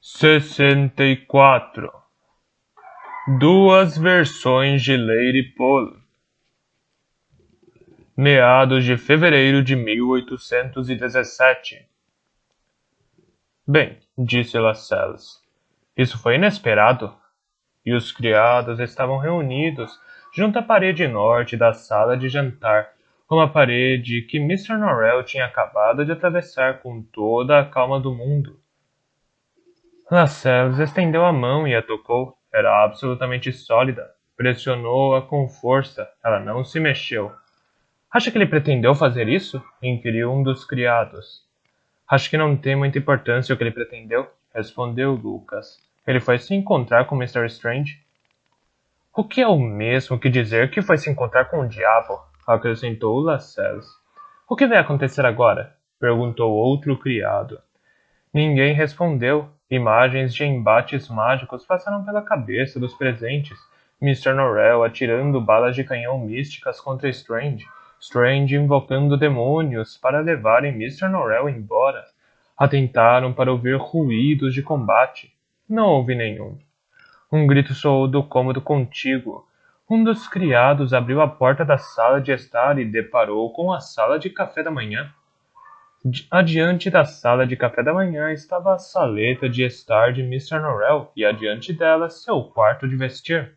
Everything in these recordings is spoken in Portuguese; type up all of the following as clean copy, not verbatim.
64. Duas versões de Lady Polo. Meados de fevereiro de 1817. Bem, disse Lascelles, isso foi inesperado. E os criados estavam reunidos junto à parede norte da sala de jantar, uma parede que Mr. Norrell tinha acabado de atravessar com toda a calma do mundo. Lascelles estendeu a mão e a tocou. Era absolutamente sólida. Pressionou-a com força. Ela não se mexeu. Acha que ele pretendeu fazer isso? Inquiriu um dos criados. Acho que não tem muita importância o que ele pretendeu, respondeu Lucas. Ele foi se encontrar com Mr. Strange. O que é o mesmo que dizer que foi se encontrar com o diabo? Acrescentou Lascelles. O que vai acontecer agora? Perguntou outro criado. Ninguém respondeu. Imagens de embates mágicos passaram pela cabeça dos presentes. Mr. Norrell atirando balas de canhão místicas contra Strange. Strange invocando demônios para levarem Mr. Norrell embora. Atentaram para ouvir ruídos de combate. Não houve nenhum. Um grito soou do cômodo contíguo. Um dos criados abriu a porta da sala de estar e deparou com a sala de café da manhã. Adiante da sala de café da manhã estava a saleta de estar de Mr. Norrell e adiante dela seu quarto de vestir.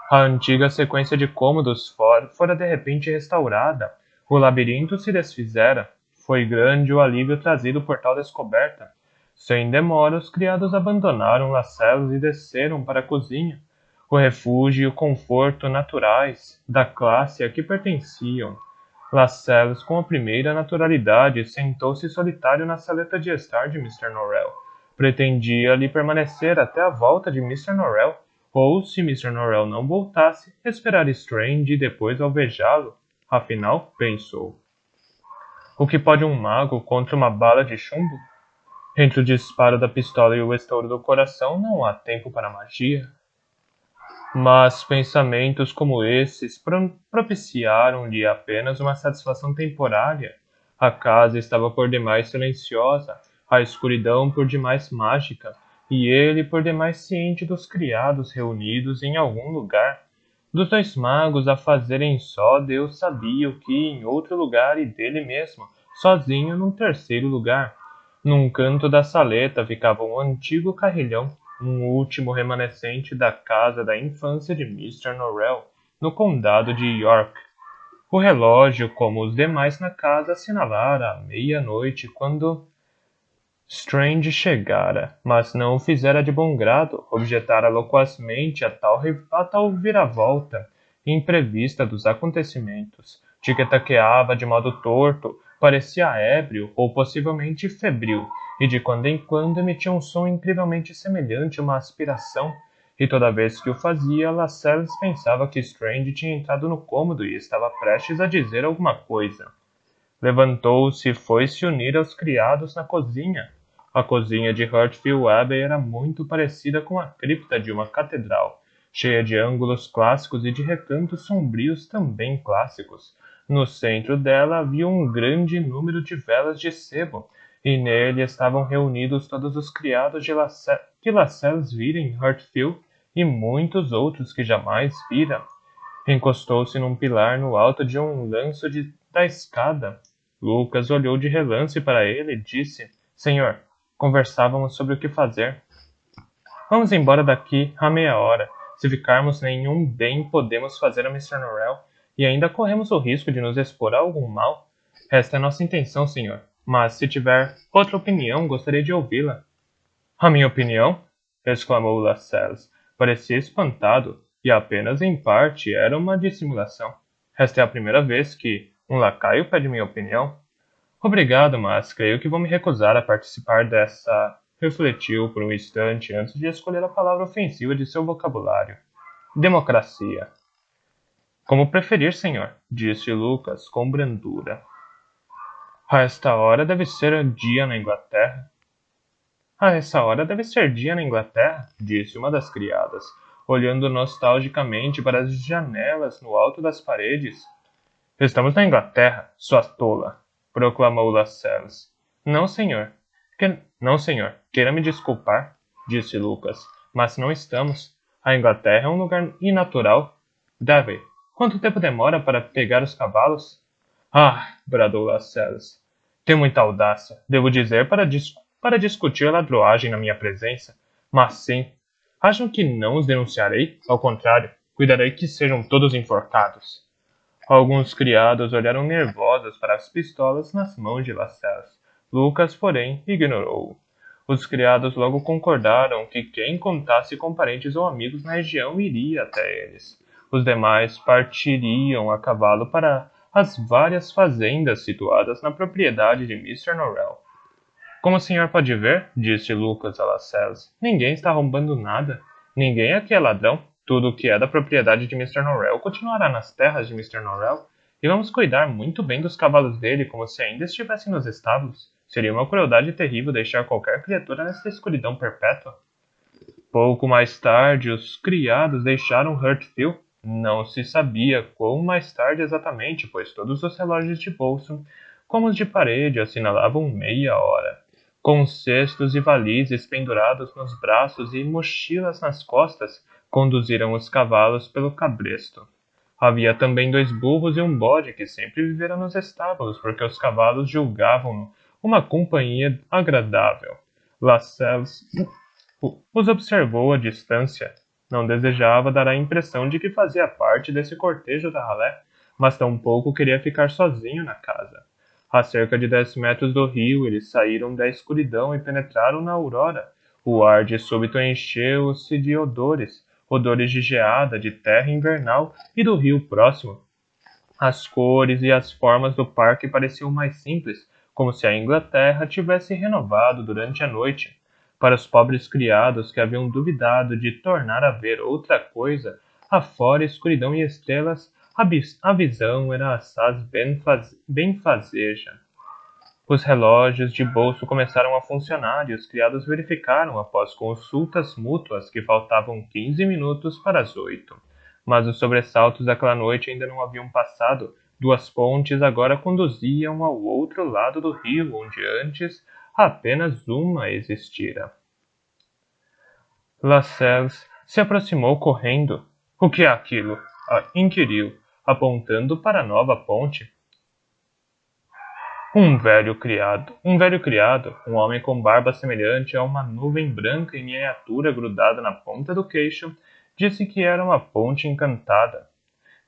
A antiga sequência de cômodos fora de repente restaurada. O labirinto se desfizera. Foi grande o alívio trazido por tal descoberta. Sem demora, os criados abandonaram Lascelles e desceram para a cozinha. O refúgio e o conforto naturais da classe a que pertenciam. Lascelles, com a primeira naturalidade, sentou-se solitário na saleta de estar de Mr. Norrell. Pretendia ali permanecer até a volta de Mr. Norrell, ou, se Mr. Norrell não voltasse, esperar Strange e depois alvejá-lo. Afinal, pensou. O que pode um mago contra uma bala de chumbo? Entre o disparo da pistola e o estouro do coração não há tempo para magia. Mas pensamentos como esses propiciaram-lhe apenas uma satisfação temporária. A casa estava por demais silenciosa, a escuridão por demais mágica, e ele por demais ciente dos criados reunidos em algum lugar. Dos dois magos a fazerem só, Deus sabia o que em outro lugar e dele mesmo, sozinho num terceiro lugar. Num canto da saleta ficava um antigo carrilhão, um último remanescente da casa da infância de Mr. Norrell, no condado de York. O relógio, como os demais na casa, assinalara a meia-noite quando Strange chegara, mas não o fizera de bom grado, objetara loquazmente a tal viravolta imprevista dos acontecimentos. Tiquetaqueava de modo torto, parecia ébrio ou possivelmente febril, e de quando em quando emitia um som incrivelmente semelhante a uma aspiração, e toda vez que o fazia, Lascelles pensava que Strange tinha entrado no cômodo e estava prestes a dizer alguma coisa. Levantou-se e foi se unir aos criados na cozinha. A cozinha de Heartfield Abbey era muito parecida com a cripta de uma catedral, cheia de ângulos clássicos e de recantos sombrios também clássicos. No centro dela havia um grande número de velas de sebo, e nele estavam reunidos todos os criados que Lascelles vira em Heartfield e muitos outros que jamais vira. Encostou-se num pilar no alto de um lanço da escada. Lucas olhou de relance para ele e disse: Senhor, conversávamos sobre o que fazer. Vamos embora daqui a meia hora. Se ficarmos, nenhum bem podemos fazer a Mr. Norrell, e ainda corremos o risco de nos expor a algum mal. Esta é nossa intenção, senhor. Mas, se tiver outra opinião, gostaria de ouvi-la. A minha opinião? Exclamou Lascelles. Parecia espantado, e apenas em parte era uma dissimulação. Esta é a primeira vez que um lacaio pede minha opinião. Obrigado, mas creio que vou me recusar a participar dessa. Refletiu por um instante antes de escolher a palavra ofensiva de seu vocabulário. Democracia. Como preferir, senhor, disse Lucas com brandura. A esta hora deve ser dia na Inglaterra. A essa hora deve ser dia na Inglaterra, disse uma das criadas, olhando nostalgicamente para as janelas no alto das paredes. Estamos na Inglaterra, sua tola, proclamou Lascelles. Não, senhor. Não, senhor. Queira me desculpar. disse Lucas. Mas não estamos. A Inglaterra é um lugar inatural. Davy, quanto tempo demora para pegar os cavalos? Ah, bradou Lascelles. Tem muita audácia, devo dizer, para discutir ladroagem na minha presença. Mas sim. Acham que não os denunciarei? Ao contrário, cuidarei que sejam todos enforcados. Alguns criados olharam nervosos para as pistolas nas mãos de Lascelles. Lucas, porém, ignorou-o. Os criados logo concordaram que quem contasse com parentes ou amigos na região iria até eles. Os demais partiriam a cavalo para as várias fazendas situadas na propriedade de Mr. Norrell. Como o senhor pode ver, disse Lucas a Lascelles, ninguém está roubando nada. Ninguém aqui é ladrão. Tudo o que é da propriedade de Mr. Norrell continuará nas terras de Mr. Norrell, e vamos cuidar muito bem dos cavalos dele como se ainda estivessem nos estábulos. Seria uma crueldade terrível deixar qualquer criatura nessa escuridão perpétua. Pouco mais tarde, os criados deixaram Hurtfield. Não se sabia quão mais tarde exatamente, pois todos os relógios de bolso, como os de parede, assinalavam meia hora. Com cestos e valizes pendurados nos braços e mochilas nas costas, conduziram os cavalos pelo cabresto. Havia também 2 burros e um bode que sempre viveram nos estábulos, porque os cavalos julgavam-no uma companhia agradável. Lascelles os observou à distância. Não desejava dar a impressão de que fazia parte desse cortejo da ralé, mas tampouco queria ficar sozinho na casa. A cerca de 10 metros do rio, eles saíram da escuridão e penetraram na aurora. O ar de súbito encheu-se de odores de geada, de terra invernal e do rio próximo. As cores e as formas do parque pareciam mais simples, como se a Inglaterra tivesse renovado durante a noite. Para os pobres criados que haviam duvidado de tornar a ver outra coisa, afora escuridão e estrelas, a visão era assaz benfazeja. Os relógios de bolso começaram a funcionar e os criados verificaram, após consultas mútuas, que faltavam 15 minutos para as 8. Mas os sobressaltos daquela noite ainda não haviam passado. 2 pontes agora conduziam ao outro lado do rio, onde antes apenas uma existira. Lascelles se aproximou correndo. O que é aquilo? Inquiriu, apontando para a nova ponte. Um velho criado, um homem com barba semelhante a uma nuvem branca em miniatura grudada na ponta do queixo, disse que era uma ponte encantada.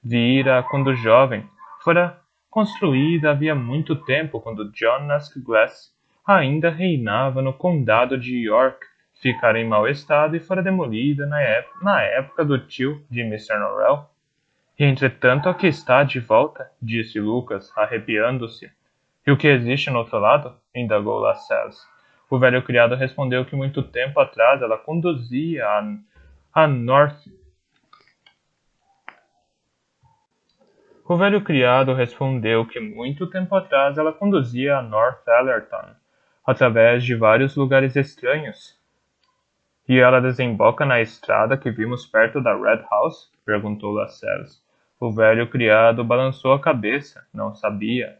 Vira quando jovem, fora construída havia muito tempo, quando John Nask Glass ainda reinava no condado de York, ficara em mau estado e fora demolida na época do tio de Mr. Norrell. E entretanto aqui está de volta, disse Lucas, arrepiando-se. E o que existe no outro lado? Indagou Lascelles. O velho criado respondeu que muito tempo atrás ela conduzia a North. O velho criado respondeu que muito tempo atrás ela conduzia a North Allerton, através de vários lugares estranhos. E ela desemboca na estrada que vimos perto da Red House? Perguntou Lascelles. O velho criado balançou a cabeça, não sabia.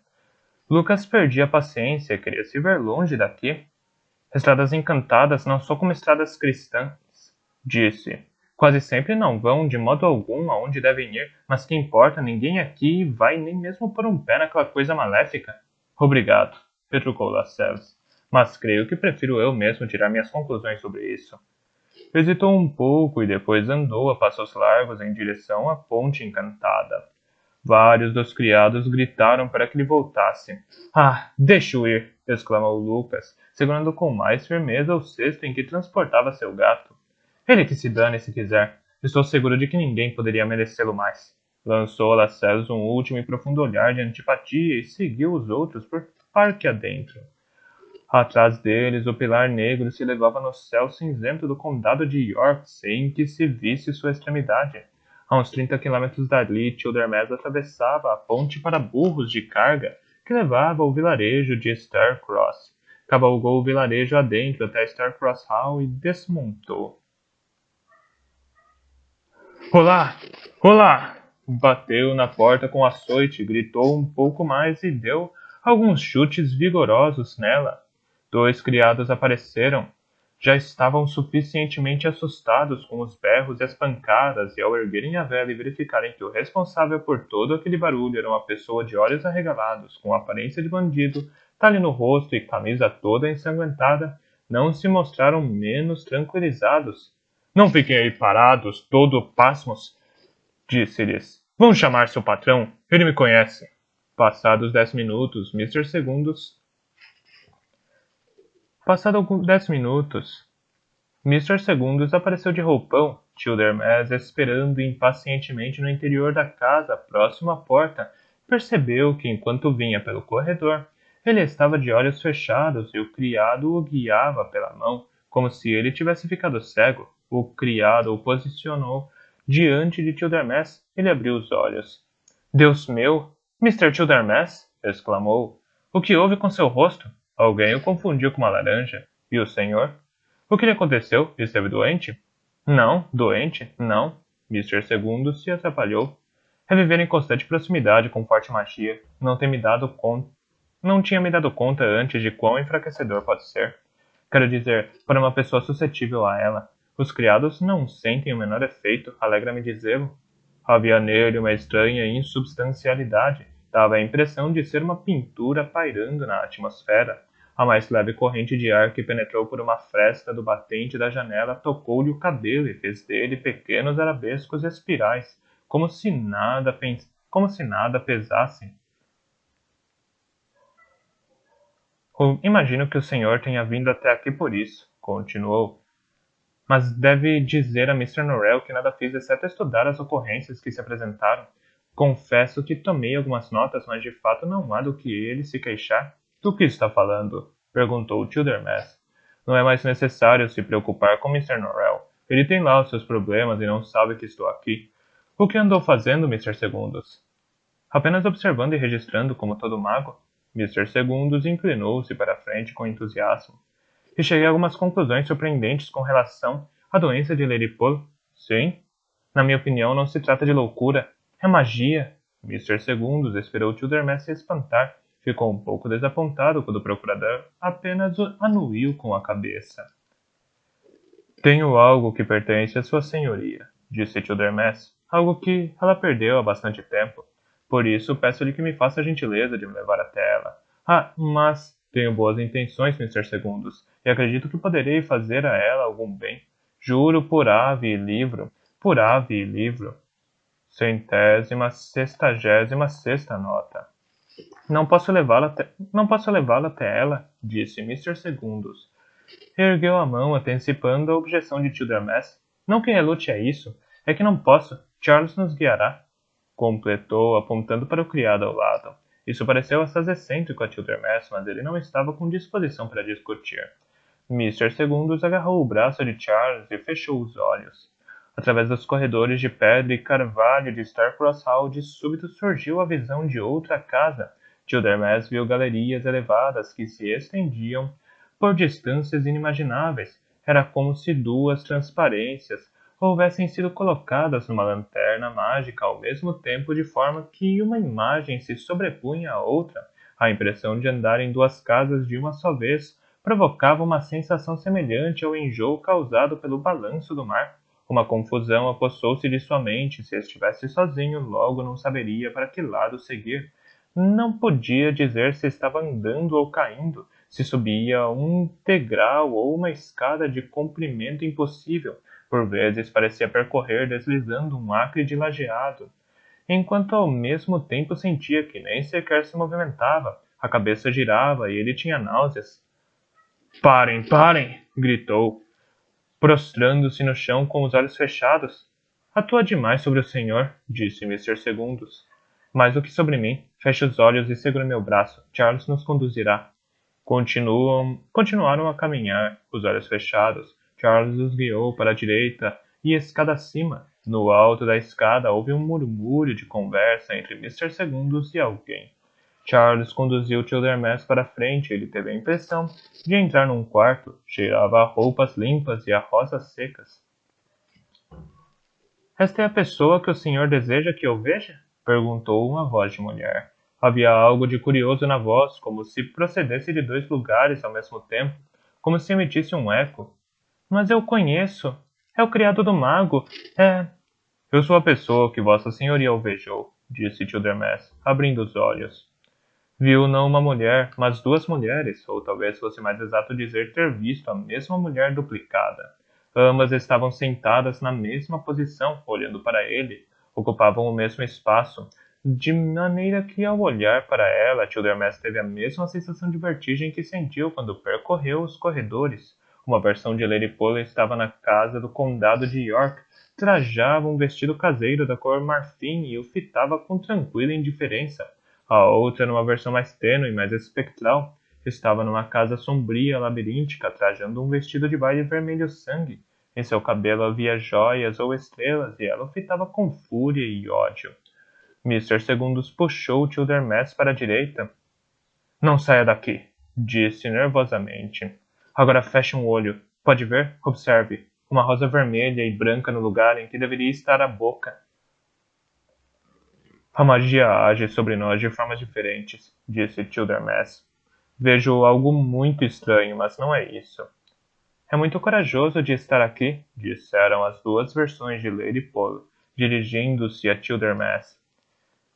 Lucas perdia a paciência, queria se ver longe daqui. Estradas encantadas não são como estradas cristãs, disse. Quase sempre não vão de modo algum aonde devem ir, mas que importa, ninguém aqui vai nem mesmo pôr um pé naquela coisa maléfica. Obrigado, retrucou Lascelles, mas creio que prefiro eu mesmo tirar minhas conclusões sobre isso. Hesitou um pouco e depois andou a passos largos em direção à ponte encantada. Vários dos criados gritaram para que ele voltasse. Ah, deixe-o ir! Exclamou Lucas, segurando com mais firmeza o cesto em que transportava seu gato. Ele que se dane se quiser. Estou seguro de que ninguém poderia merecê-lo mais. Lançou a Lascelles um último e profundo olhar de antipatia e seguiu os outros por parque adentro. Atrás deles, o pilar negro se elevava no céu cinzento do condado de York, sem que se visse sua extremidade. A uns 30 quilômetros dali, Childermez atravessava a ponte para burros de carga que levava ao vilarejo de Starcross. Cavalgou o vilarejo adentro até Starcross Hall e desmontou. Olá! Olá! Bateu na porta com açoite, gritou um pouco mais e deu alguns chutes vigorosos nela. 2 criados apareceram. já estavam suficientemente assustados com os berros e as pancadas, e ao erguerem a vela e verificarem que o responsável por todo aquele barulho era uma pessoa de olhos arregalados, com aparência de bandido, talhe no rosto e camisa toda ensanguentada, não se mostraram menos tranquilizados. Não fiquem aí parados, todo pasmos, disse-lhes. Vão chamar seu patrão, ele me conhece. Passados 10 minutos, Mr. Segundos. Passados 10 minutos, Mr. Segundos apareceu de roupão, Childermas esperando impacientemente no interior da casa, próximo à porta. Percebeu que, enquanto vinha pelo corredor, ele estava de olhos fechados e o criado o guiava pela mão, como se ele tivesse ficado cego. O criado o posicionou diante de Childermas. Ele abriu os olhos. Deus meu! Mr. Childermas! Exclamou. O que houve com seu rosto? Alguém o confundiu com uma laranja. E o senhor? O que lhe aconteceu? Esteve doente? Não, doente? Não. Mr. Segundo se atrapalhou. Reviver em constante proximidade com forte magia. Não tinha me dado conta antes de quão enfraquecedor pode ser. Quero dizer, para uma pessoa suscetível a ela. Os criados não sentem o menor efeito, alegra-me dizê-lo. Havia nele uma estranha insubstancialidade. Dava a impressão de ser uma pintura pairando na atmosfera. A mais leve corrente de ar que penetrou por uma fresta do batente da janela tocou-lhe o cabelo e fez dele pequenos arabescos espirais, como se nada pesasse. Imagino que o senhor tenha vindo até aqui por isso, continuou. Mas deve dizer a Mr. Norrell que nada fiz exceto estudar as ocorrências que se apresentaram. Confesso que tomei algumas notas, mas de fato não há do que ele se queixar. Do que está falando? Perguntou Childermas. Não é mais necessário se preocupar com Mr. Norrell. Ele tem lá os seus problemas e não sabe que estou aqui. O que andou fazendo, Mr. Segundos? Apenas observando e registrando como todo mago. Mr. Segundos inclinou-se para a frente com entusiasmo. E cheguei a algumas conclusões surpreendentes com relação à doença de Lady Polo. Sim? Na minha opinião, não se trata de loucura. É magia. Mr. Segundos esperou Childermas se espantar. Ficou um pouco desapontado quando o procurador apenas o anuiu com a cabeça. Tenho algo que pertence à sua senhoria, disse Childermas. Algo que ela perdeu há bastante tempo. Por isso, peço-lhe que me faça a gentileza de me levar até ela. Ah, mas tenho boas intenções, Mr. Segundos, e acredito que poderei fazer a ela algum bem. Juro por ave e livro, por ave e livro. 166ª nota. Não posso levá-la até ela, disse Mr. Segundos. Ergueu a mão, antecipando a objeção de Childermas. Não que relute a isso, é que não posso. Charles nos guiará. Completou, apontando para o criado ao lado. Isso pareceu assaz excêntrico a Childermas, mas ele não estava com disposição para discutir. Mr. Segundos agarrou o braço de Charles e fechou os olhos. Através dos corredores de pedra e carvalho de Starcross Hall, de súbito surgiu a visão de outra casa. Childermas viu galerias elevadas que se estendiam por distâncias inimagináveis. Era como se duas transparências houvessem sido colocadas numa lanterna mágica ao mesmo tempo, de forma que uma imagem se sobrepunha à outra. A impressão de andar em duas casas de uma só vez provocava uma sensação semelhante ao enjoo causado pelo balanço do mar. Uma confusão apossou-se de sua mente. Se estivesse sozinho, logo não saberia para que lado seguir. Não podia dizer se estava andando ou caindo, se subia um degrau ou uma escada de comprimento impossível. Por vezes parecia percorrer deslizando um acre de lajeado, enquanto ao mesmo tempo sentia que nem sequer se movimentava. A cabeça girava e ele tinha náuseas. Parem, parem! Gritou, prostrando-se no chão com os olhos fechados. Atua demais sobre o senhor, disse Mr. Segundos. Mais do que sobre mim. Feche os olhos e segure meu braço. Charles nos conduzirá. Continuaram a caminhar, os olhos fechados. Charles os guiou para a direita e escada acima. No alto da escada houve um murmúrio de conversa entre Mr. Segundos e alguém. Charles conduziu Childermas para frente. Ele teve a impressão de entrar num quarto. Cheirava a roupas limpas e a rosas secas. Esta é a pessoa que o senhor deseja que eu veja? Perguntou uma voz de mulher. Havia algo de curioso na voz, como se procedesse de dois lugares ao mesmo tempo, como se emitisse um eco. Mas eu conheço. É o criado do mago. É... Eu sou a pessoa que Vossa Senhoria alvejou, disse Childermas, abrindo os olhos. Viu não uma mulher, mas duas mulheres, ou talvez fosse mais exato dizer ter visto a mesma mulher duplicada. Ambas estavam sentadas na mesma posição, olhando para ele, ocupavam o mesmo espaço, de maneira que ao olhar para ela, Childermas teve a mesma sensação de vertigem que sentiu quando percorreu os corredores. Uma versão de Lady Pole estava na casa do condado de York, trajava um vestido caseiro da cor marfim e o fitava com tranquila indiferença. A outra, numa versão mais tênue e mais espectral, estava numa casa sombria labiríntica, trajando um vestido de baile vermelho sangue. Em seu cabelo havia joias ou estrelas e ela o fitava com fúria e ódio. Mr. Segundos puxou Childermas para a direita. Não saia daqui, disse nervosamente. Agora feche um olho. Pode ver? Observe. Uma rosa vermelha e branca no lugar em que deveria estar a boca. A magia age sobre nós de formas diferentes, disse Childermas. Vejo algo muito estranho, mas não é isso. É muito corajoso de estar aqui, disseram as duas versões de Lady Pole, dirigindo-se a Childermas.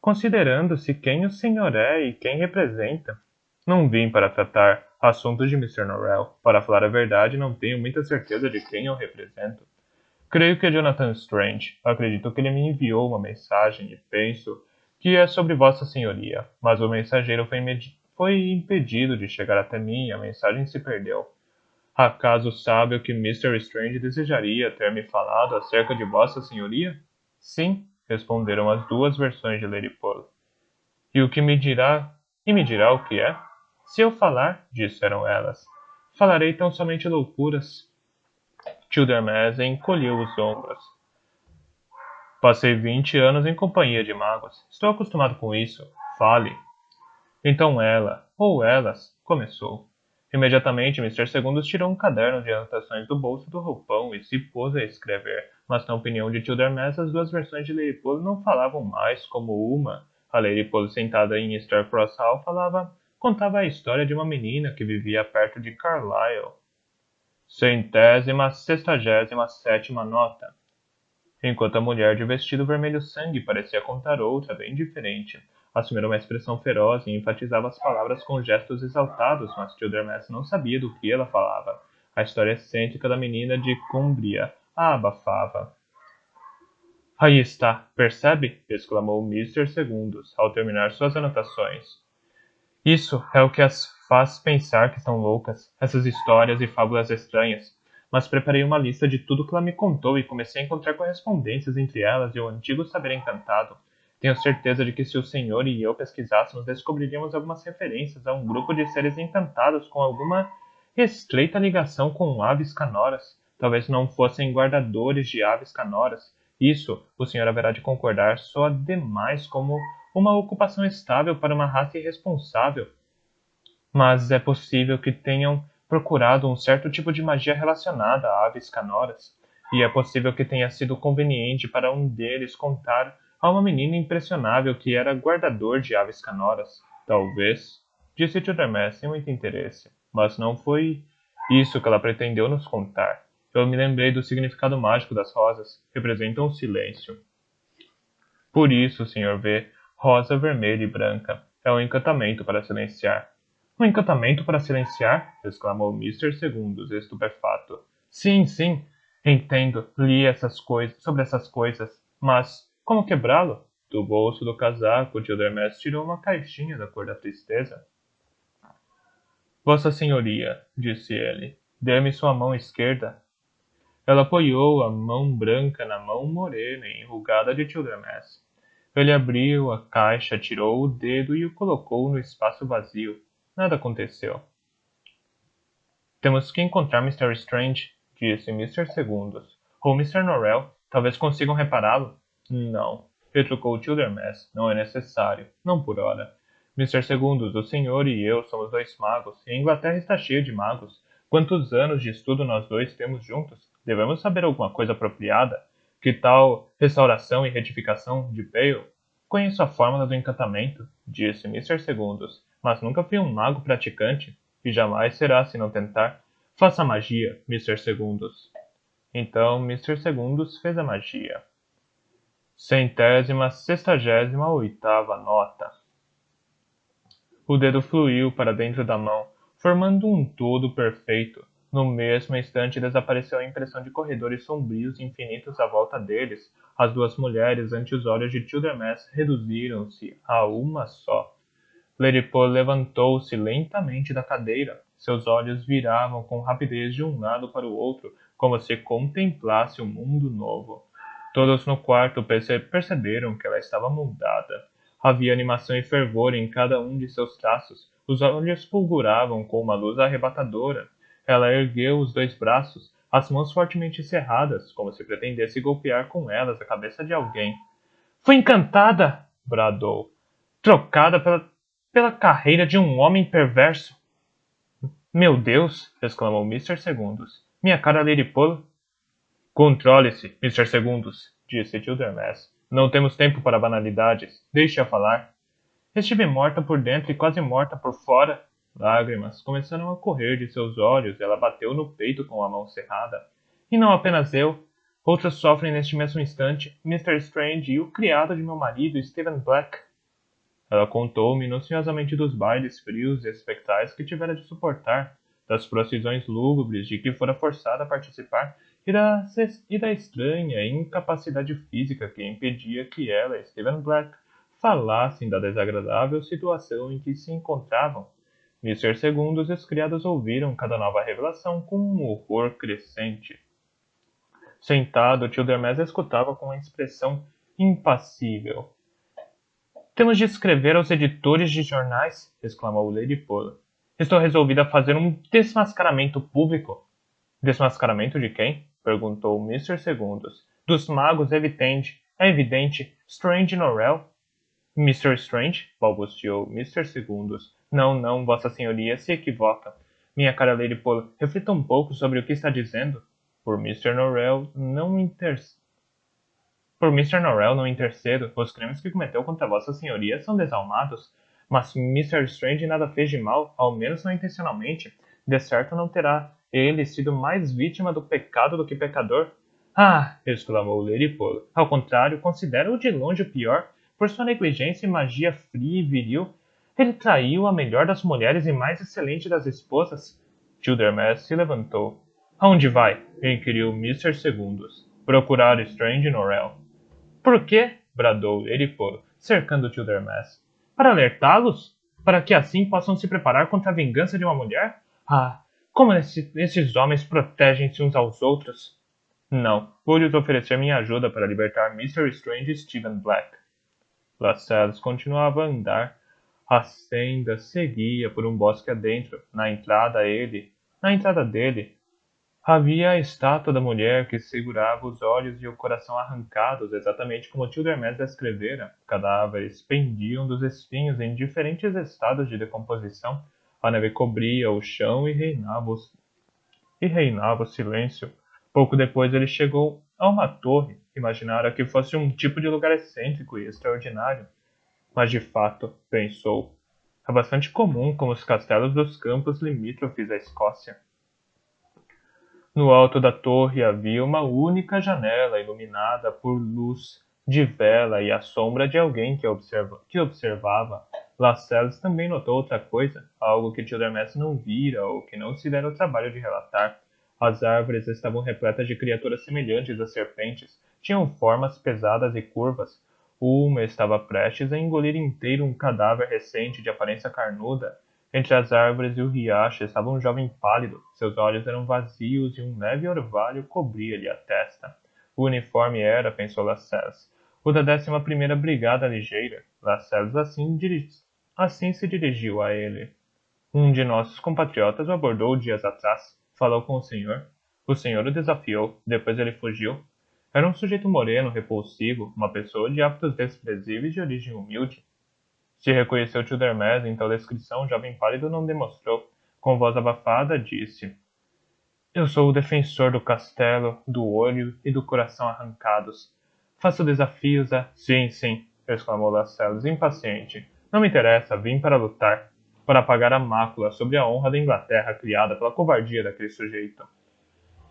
Considerando-se quem o senhor é e quem representa. Não vim para tratar assuntos de Mr. Norrell. Para falar a verdade, não tenho muita certeza de quem eu represento. Creio que é Jonathan Strange. Acredito que ele me enviou uma mensagem e penso que é sobre Vossa Senhoria, mas o mensageiro foi impedido de chegar até mim e a mensagem se perdeu. Acaso sabe o que Mr. Strange desejaria ter me falado acerca de Vossa Senhoria? Sim, responderam as duas versões de Lady Pole. E o que me dirá? E me dirá o que é? Se eu falar, disseram elas, falarei tão somente loucuras. Childermas encolheu os ombros. Passei 20 anos em companhia de magos. Estou acostumado com isso. Fale. Então ela, ou elas, começou. Imediatamente, Mr. Segundos tirou um caderno de anotações do bolso do roupão e se pôs a escrever. Mas, na opinião de Childermas, as duas versões de Lady Pole não falavam mais como uma. A Lady Pole, sentada em Starcross Hall, contava a história de uma menina que vivia perto de Carlisle. 167ª nota. Enquanto a mulher de vestido vermelho sangue parecia contar outra bem diferente. Assumira uma expressão feroz e enfatizava as palavras com gestos exaltados, mas Childermas não sabia do que ela falava. A história excêntrica da menina de Cumbria a abafava. Aí está, percebe? Exclamou Mr. Segundos, ao terminar suas anotações. Isso é o que as faz pensar que estão loucas, essas histórias e fábulas estranhas. Mas preparei uma lista de tudo que ela me contou e comecei a encontrar correspondências entre elas e o antigo saber encantado. Tenho certeza de que se o senhor e eu pesquisássemos, descobriríamos algumas referências a um grupo de seres encantados com alguma estreita ligação com aves canoras. Talvez não fossem guardadores de aves canoras. Isso, o senhor haverá de concordar, soa demais como uma ocupação estável para uma raça irresponsável. Mas é possível que tenham procurado um certo tipo de magia relacionada a aves canoras, e é possível que tenha sido conveniente para um deles contar a uma menina impressionável que era guardador de aves canoras. Talvez, disse Childermas sem muito interesse, mas não foi isso que ela pretendeu nos contar. Eu me lembrei do significado mágico das rosas, representam o silêncio. Por isso, o senhor vê, rosa, vermelha e branca. É um encantamento para silenciar. Um encantamento para silenciar? Exclamou Mr. Segundos, estupefato. Sim, sim, entendo. Li sobre essas coisas. Mas como quebrá-lo? Do bolso do casaco, Childermas tirou uma caixinha da cor da tristeza. Vossa Senhoria, disse ele, dê-me sua mão esquerda. Ela apoiou a mão branca na mão morena e enrugada de Childermas. Ele abriu a caixa, tirou o dedo e o colocou no espaço vazio. Nada aconteceu. Temos que encontrar Mr. Strange, disse Mr. Segundos. Ou Mr. Norrell. Talvez consigam repará-lo. Não, retrucou Childermas. Não é necessário. Não por hora. Mr. Segundos, o senhor e eu somos dois magos, e a Inglaterra está cheia de magos. Quantos anos de estudo nós dois temos juntos? Devemos saber alguma coisa apropriada. Que tal restauração e retificação de Pale? Conheço a fórmula do encantamento, disse Mr. Segundos, mas nunca fui um mago praticante, e jamais será se não tentar. Faça a magia, Mr. Segundos. Então, Mr. Segundos fez a magia. 168ª nota. O dedo fluiu para dentro da mão, formando um todo perfeito. No mesmo instante desapareceu a impressão de corredores sombrios e infinitos à volta deles. As duas mulheres, ante os olhos de Childermas, reduziram-se a uma só. Lady Pole levantou-se lentamente da cadeira. Seus olhos viravam com rapidez de um lado para o outro, como se contemplasse um mundo novo. Todos no quarto perceberam que ela estava mudada. Havia animação e fervor em cada um de seus traços. Os olhos fulguravam com uma luz arrebatadora. Ela ergueu os dois braços, as mãos fortemente cerradas, como se pretendesse golpear com elas a cabeça de alguém. Foi encantada! Bradou. Trocada pela carreira de um homem perverso. Meu Deus! Exclamou Mr. Segundos. Minha cara Lady Pole. Controle-se, Mr. Segundos, disse Childermas. Não temos tempo para banalidades. Deixe-a falar. Estive morta por dentro e quase morta por fora. Lágrimas começaram a correr de seus olhos e ela bateu no peito com a mão cerrada. E não apenas eu. Outros sofrem neste mesmo instante. Mr. Strange e o criado de meu marido, Stephen Black. Ela contou minuciosamente dos bailes frios e espectrais que tivera de suportar, das procissões lúgubres de que fora forçada a participar e da estranha incapacidade física que impedia que ela e Stephen Black falassem da desagradável situação em que se encontravam. Mr. Segundos e os criados ouviram cada nova revelação com um horror crescente. Sentado, Childermas escutava com uma expressão impassível. Temos de escrever aos editores de jornais, exclamou Lady Pole. Estou resolvida a fazer um desmascaramento público. Desmascaramento de quem? Perguntou Mr. Segundos. Dos magos, é evidente. Strange e Norrell. Mr. Strange? Balbuciou Mr. Segundos. Não, Vossa Senhoria se equivoca. Minha cara Lady Pole, reflita um pouco sobre o que está dizendo. Por Mr. Norrell não intercedo, os crimes que cometeu contra Vossa Senhoria são desalmados, mas Mr. Strange nada fez de mal, ao menos não intencionalmente. De certo não terá ele sido mais vítima do pecado do que pecador. Ah! Exclamou Lady Pole. Ao contrário, considero-o de longe o pior. Por sua negligência e magia fria e viril, ele traiu a melhor das mulheres e mais excelente das esposas. Childermas se levantou. Aonde vai? Inquiriu Mr. Segundos. Procurar Strange e Norrell. Por quê? Bradou Lady Pole, cercando Childermas. Para alertá-los? Para que assim possam se preparar contra a vingança de uma mulher? Ah, como esses homens protegem-se uns aos outros? Não, vou lhes oferecer minha ajuda para libertar Mr. Strange e Stephen Black. Lascelles continuava a andar. A senda seguia por um bosque adentro. Na entrada dele, havia a estátua da mulher que segurava os olhos e o coração arrancados, exatamente como Childermas descrevera. Cadáveres pendiam dos espinhos em diferentes estados de decomposição. A neve cobria o chão e reinava o silêncio. Pouco depois ele chegou a uma torre. Imaginara que fosse um tipo de lugar excêntrico e extraordinário. Mas de fato, pensou, é bastante comum como os castelos dos campos limítrofes à Escócia. No alto da torre havia uma única janela iluminada por luz de vela e a sombra de alguém que observava. Lascelles também notou outra coisa, algo que Childermas não vira ou que não se dera o trabalho de relatar. As árvores estavam repletas de criaturas semelhantes a serpentes. Tinham formas pesadas e curvas. Uma estava prestes a engolir inteiro um cadáver recente de aparência carnuda. Entre as árvores e o riacho estava um jovem pálido. Seus olhos eram vazios e um leve orvalho cobria-lhe a testa. O uniforme era, pensou Lascelles, o da 11ª Brigada Ligeira. Lascelles assim se dirigiu a ele. Um de nossos compatriotas o abordou dias atrás. Falou com o senhor. O senhor o desafiou. Depois ele fugiu. Era um sujeito moreno, repulsivo, uma pessoa de hábitos desprezíveis e de origem humilde. Se reconheceu Childermas em tal descrição, o jovem pálido não demonstrou. Com voz abafada, disse: Eu sou o defensor do castelo, do olho e do coração arrancados. Faço desafios a... Sim, exclamou Lascelles, impaciente. Não me interessa, vim para lutar. para apagar a mácula sobre a honra da Inglaterra criada pela covardia daquele sujeito.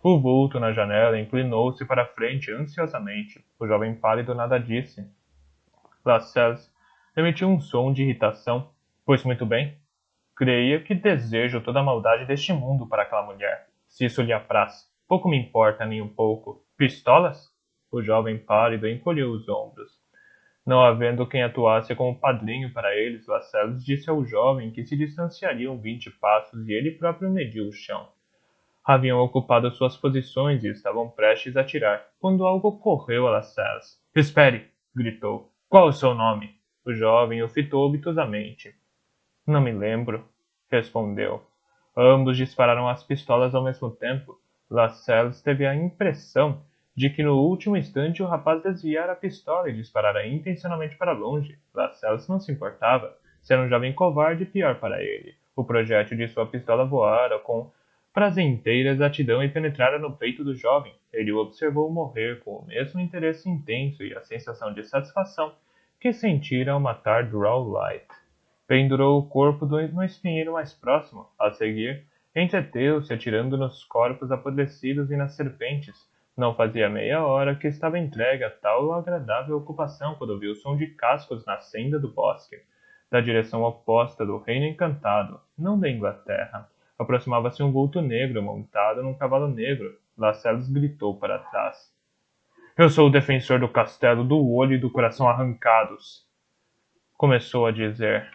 O vulto na janela inclinou-se para a frente ansiosamente. O jovem pálido nada disse. Lascelles emitiu um som de irritação. Pois muito bem. Creia que desejo toda a maldade deste mundo para aquela mulher. Se isso lhe apraz, pouco me importa nem um pouco. Pistolas? O jovem pálido encolheu os ombros. Não havendo quem atuasse como padrinho para eles, Lascelles disse ao jovem que se distanciariam 20 passos e ele próprio mediu o chão. Haviam ocupado suas posições e estavam prestes a atirar, quando algo ocorreu a Lascelles. Espere! Gritou. Qual o seu nome? O jovem o fitou obtusamente. Não me lembro, respondeu. Ambos dispararam as pistolas ao mesmo tempo. Lascelles teve a impressão de que no último instante o rapaz desviara a pistola e disparara intencionalmente para longe. Lascelles não se importava. Se era um jovem covarde, pior para ele. O projétil de sua pistola voara com prazenteira exatidão e penetrara no peito do jovem. Ele o observou morrer com o mesmo interesse intenso e a sensação de satisfação que sentira ao matar Drawlight. Pendurou o corpo no espinheiro mais próximo. A seguir, entreteu-se atirando nos corpos apodrecidos e nas serpentes. Não fazia meia hora que estava entregue a tal agradável ocupação quando ouviu o som de cascos na senda do bosque, da direção oposta do reino encantado, não da Inglaterra. Aproximava-se um vulto negro montado num cavalo negro. Lascelles gritou para trás. Eu sou o defensor do castelo do olho e do coração arrancados. Começou a dizer.